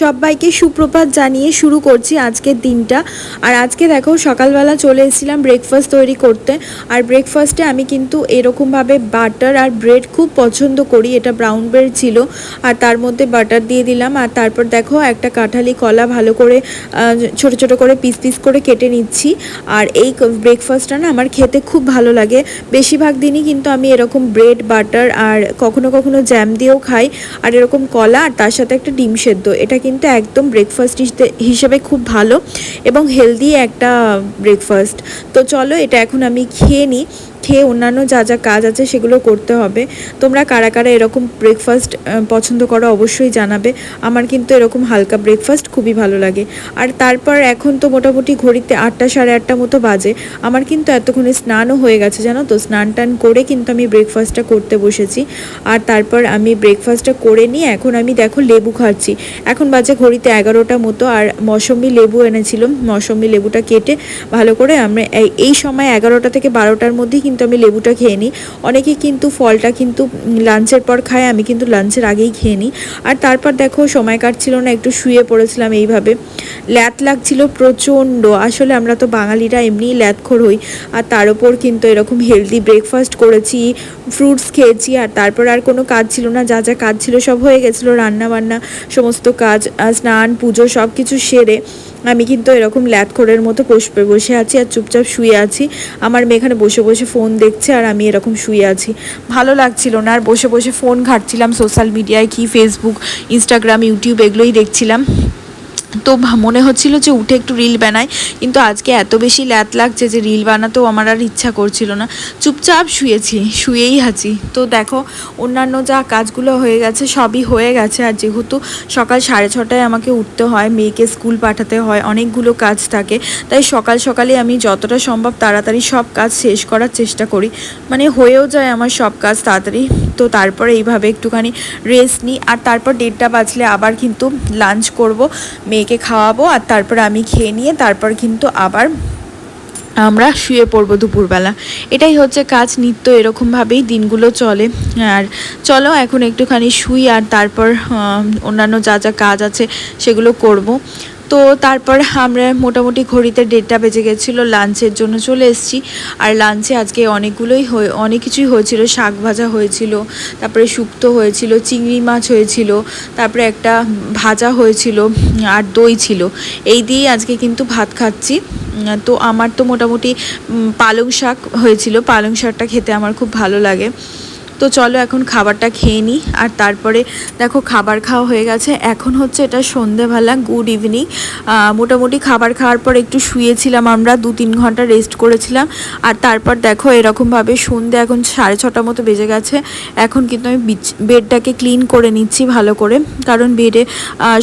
সবাইকে সুপ্রভাত জানিয়ে শুরু করছি আজকের দিনটা। আর আজকে দেখো সকালবেলা চলে এসেছিলাম ব্রেকফাস্ট তৈরি করতে। আর ব্রেকফাস্টে আমি কিন্তু এরকমভাবে বাটার আর ব্রেড খুব পছন্দ করি। এটা ব্রাউন ব্রেড ছিল আর তার মধ্যে বাটার দিয়ে দিলাম। আর তারপর দেখো একটা কাঁঠালি কলা ভালো করে ছোট ছোট করে পিস পিস করে কেটে নিচ্ছি। আর এই ব্রেকফাস্টটা না আমার খেতে খুব ভালো লাগে। বেশিরভাগ দিনই কিন্তু আমি এরকম ব্রেড বাটার আর কখনো কখনো জ্যাম দিয়েও খাই। আর এরকম কলা আর তার সাথে একটা ডিম সেদ্ধ, এটা কিন্তু একদম ব্রেকফাস্ট হিসেবে খুব ভালো এবং হেলদি একটা ব্রেকফাস্ট। তো চলো এটা এখন আমি খেয়ে নিই, খেয়ে অন্যান্য যা যা কাজ আছে সেগুলো করতে হবে। তোমরা কারা কারা এরকম ব্রেকফাস্ট পছন্দ করো অবশ্যই জানাবে। আমার কিন্তু এরকম হালকা ব্রেকফাস্ট খুবই ভালো লাগে। আর তারপর এখন তো মোটামুটি ঘড়িতে 8টা সাড়ে 8টা মতো বাজে। আমার কিন্তু এতক্ষণে স্নানও হয়ে গেছে জানো তো। স্নান টান করে কিন্তু আমি ব্রেকফাস্টটা করতে বসেছি। আর তারপর আমি ব্রেকফাস্টটা করে নিয়ে এখন আমি দেখো লেবু খাচ্ছি। এখন বাজে ঘড়িতে 11টা মতো। আর মৌসম্বি লেবু এনেছিল, মৌসম্বি লেবুটা কেটে ভালো করে আমরা এই সময় 11টা থেকে 12টার মধ্যেই কিন্তু আমি লেবুটা খেয়ে নিই। অনেকে কিন্তু ফলটা কিন্তু লাঞ্চের পর খায়, আমি কিন্তু লাঞ্চের আগেই খেয়ে নিই। আর তারপর দেখো সময় কাটছিল না, একটু শুয়ে পড়েছিলাম এইভাবে। ল্যাদ লাগছিল প্রচণ্ড। আসলে আমরা তো বাঙালিরা এমনিই ল্যাদখোর হই, আর তার উপর কিন্তু এরকম হেলদি ব্রেকফাস্ট করেছি, ফ্রুটস খেয়েছি। আর তারপর আর কোনো কাজ ছিল না, যা যা কাজ ছিল সব হয়ে গেছিলো, রান্না বান্না সমস্ত কাজ, স্নান পুজো সব কিছু সেরে আমি কিন্তু এরকম ল্যাদখোরের মতো বসে আছি আর চুপচাপ শুয়ে আছি। আমার মেয়ে এখানে বসে বসে ফোন দেখছে আর আমি এরকম শুয়ে আছি। ভালো লাগছিল না, আর বসে বসে ফোন ঘাঁটছিলাম সোশ্যাল মিডিয়ায়, কি ফেসবুক ইনস্টাগ্রাম ইউটিউব এগুলোই দেখছিলাম। তো মনে হচ্ছিল যে উঠে একটু রিল বানাই, কিন্তু আজকে এত বেশি ল্যাদ লাগছে যে রিল বানাতেও আমার আর ইচ্ছা করছিল না। চুপচাপ শুয়েই আছি। তো দেখো অন্যান্য যা কাজগুলো হয়ে গেছে সবই হয়ে গেছে। আর যেহেতু সকাল 6:30টায় আমাকে উঠতে হয়, মেয়েকে স্কুল পাঠাতে হয়, অনেকগুলো কাজ থাকে, তাই সকাল সকালে আমি যতটা সম্ভব তাড়াতাড়ি সব কাজ শেষ করার চেষ্টা করি। মানে হয়েও যায় আমার সব কাজ তাড়াতাড়ি। তো তারপরে এইভাবে একটুখানি রেস্ট নিই। আর তারপর 1:30 বাজলে আবার কিন্তু লাঞ্চ করব, মেয়েকে খাওয়াবো, আর তারপর আমি খেয়ে নিয়ে তারপর কিন্তু আবার আমরা শুয়ে পড়বো দুপুরবেলা। এটাই হচ্ছে কাজ, নিত্য এরকমভাবেই দিনগুলো চলে। আর চলো এখন একটুখানি শুই, আর তারপর অন্যান্য যা যা কাজ আছে সেগুলো করব। তো তারপর আমরা মোটামুটি ঘড়িতে 1:30 বেজে গেছিলো, লাঞ্চের জন্য চলে এসেছি। আর লাঞ্চে আজকে অনেক কিছুই হয়েছিল। শাক ভাজা হয়েছিল, তারপরে শুক্তো হয়েছিল, চিংড়ি মাছ হয়েছিল, তারপরে একটা ভাজা হয়েছিল, আর দই ছিল। এই দিয়েই আজকে কিন্তু ভাত খাচ্ছি। তো আমার তো মোটামুটি পালং শাক হয়েছিল, পালং শাকটা খেতে আমার খুব ভালো লাগে। তো চলো এখন খাবারটা খেয়ে নিই। আর তারপরে দেখো খাবার খাওয়া হয়ে গেছে, এখন হচ্ছে এটা সন্ধেবেলা, গুড ইভিনিং। মোটামুটি খাবার খাওয়ার পর একটু শুয়েছিলাম, আমরা 2-3 ঘন্টা রেস্ট করেছিলাম। আর তারপর দেখো এরকমভাবে সন্ধে এখন 6:30 মতো বেজে গেছে। এখন কিন্তু আমি বেডটাকে ক্লিন করে নিচ্ছি ভালো করে, কারণ বেডে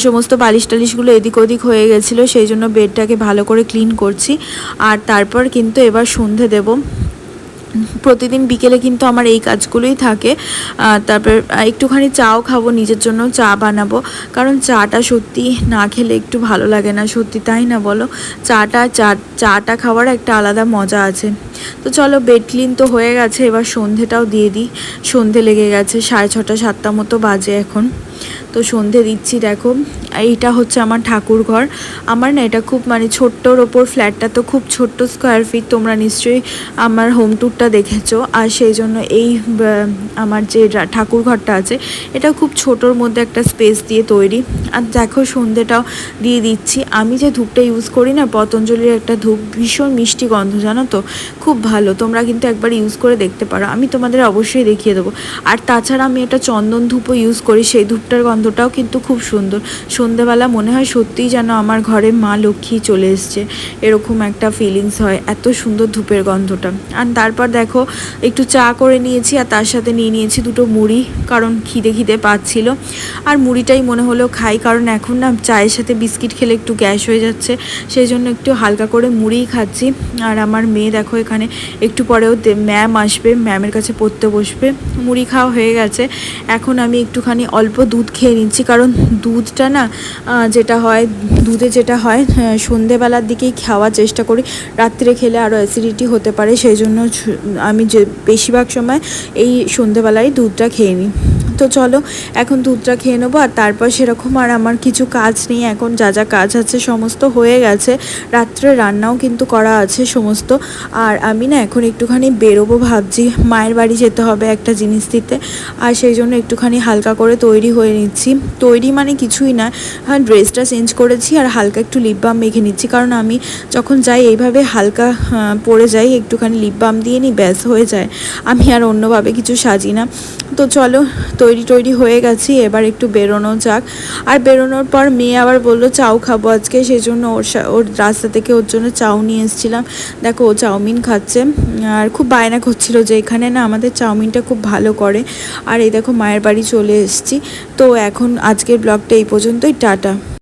সমস্ত বালিশ টালিশগুলো এদিক ওদিক হয়ে গেছিলো, সেই জন্য বেডটাকে ভালো করে ক্লিন করছি। আর তারপর কিন্তু এবার সন্ধে দেব। প্রতিদিন বিকেলে কিন্তু আমার এই কাজগুলোই থাকে। তারপর একটুখানি চাও খাবো, নিজের জন্য চা বানাবো, কারণ চাটা সত্যি না খেলে একটু ভালো লাগে না, সত্যি তাই না বলো? চাটা খাওয়ার একটা আলাদা মজা আছে। তো চলো বেড ক্লিন তো হয়ে গেছে, এবার সন্ধেটাও দিয়ে দিই। সন্ধে লেগে গেছে, 6:30 7টা মতো বাজে এখন। তো সন্ধে দিচ্ছি। দেখো এইটা হচ্ছে আমার ঠাকুর ঘর। আমার না এটা খুব মানে ছোট্টর ওপর, ফ্ল্যাটটা তো খুব ছোট্ট স্কোয়ার ফিট, তোমরা নিশ্চয়ই আমার হোম ট্যুরটা দেখেছো। আর সেই জন্য এই আমার যে ঠাকুর ঘরটা আছে এটা খুব ছোটোর মধ্যে একটা স্পেস দিয়ে তৈরি। আর দেখো সন্ধেটাও দিয়ে দিচ্ছি। আমি যে ধূপটা ইউজ করি না, পতঞ্জলির একটা ধূপ, ভীষণ মিষ্টি গন্ধ জানো তো, খুব ভালো। তোমরা কিন্তু একবার ইউজ করে দেখতে পারো, আমি তোমাদের অবশ্যই দেখিয়ে দেবো। আর তাছাড়া আমি একটা চন্দন ধূপও ইউজ করি, সেই ধূপটার গন্ধটাও কিন্তু খুব সুন্দর। সন্ধেবেলা মনে হয় সত্যিই যেন আমার ঘরে মা লক্ষ্মী চলে এসছে, এরকম একটা ফিলিংস হয়, এত সুন্দর ধূপের গন্ধটা। আর তারপর দেখো একটু চা করে নিয়েছি, আর তার সাথে নিয়ে নিয়েছি 2টো মুড়ি, কারণ খিদে পাচ্ছিল। আর মুড়িটাই মনে হলো খাই, কারণ এখন না চায়ের সাথে বিস্কিট খেলে একটু গ্যাস হয়ে যাচ্ছে, সেই জন্য একটু হালকা করে মুড়িই খাচ্ছি। আর আমার মেয়ে দেখো এখানে একটু পরেও ম্যাম আসবে, ম্যামের কাছে পড়তে বসবে। মুড়ি খাওয়া হয়ে গেছে, এখন আমি একটুখানি অল্প দুধ খেয়ে নিচ্ছি, কারণ দুধটা না দুধে যেটা হয় সন্ধেবেলার দিকেই খাওয়ার চেষ্টা করি, রাত্রে খেলে আরও অ্যাসিডিটি হতে পারে, সেই জন্য আমি যে বেশিরভাগ সময় এই সন্ধেবেলায় দুধটা খেয়ে নিই। তো চলো এখন দুধটা খেয়ে নেবো, আর তারপর সেরকম আর আমার কিছু কাজ নেই এখন, যা যা কাজ আছে সমস্ত হয়ে গেছে, রাত্রে রান্নাও কিন্তু করা আছে সমস্ত। আর আমি না এখন একটুখানি বেরোবো ভাবছি, মায়ের বাড়ি যেতে হবে একটা জিনিস দিতে, আর সেই জন্য একটুখানি হালকা করে তৈরি হয়ে নিচ্ছি। তৈরি মানে কিছুই না, ড্রেসটা চেঞ্জ করেছি আর হালকা একটু লিপ বাম মেখে নিচ্ছি, কারণ আমি যখন যাই এইভাবে হালকা পরে যাই, একটুখানি লিপ বাম দিয়ে নিই, ব্যাস হয়ে যায়, আমি আর অন্যভাবে কিছু সাজি না। তো চলো তৈরি হয়ে গেছি, এবার একটু বেরোনো যাক। আর বেরোনোর পর মেয়ে আবার বললো চাউ খাবো আজকে, সেই জন্য ওর রাস্তা থেকে ওর জন্য চাউ নিয়ে এসেছিলাম। দেখো ও চাউমিন খাচ্ছে, আর খুব বায়না করছিল যে এখানে না আমাদের চাউমিনটা খুব ভালো করে। আর এই দেখো মায়ের বাড়ি চলে এসেছি। তো এখন আজকের ব্লগটা এই পর্যন্তই, টাটা।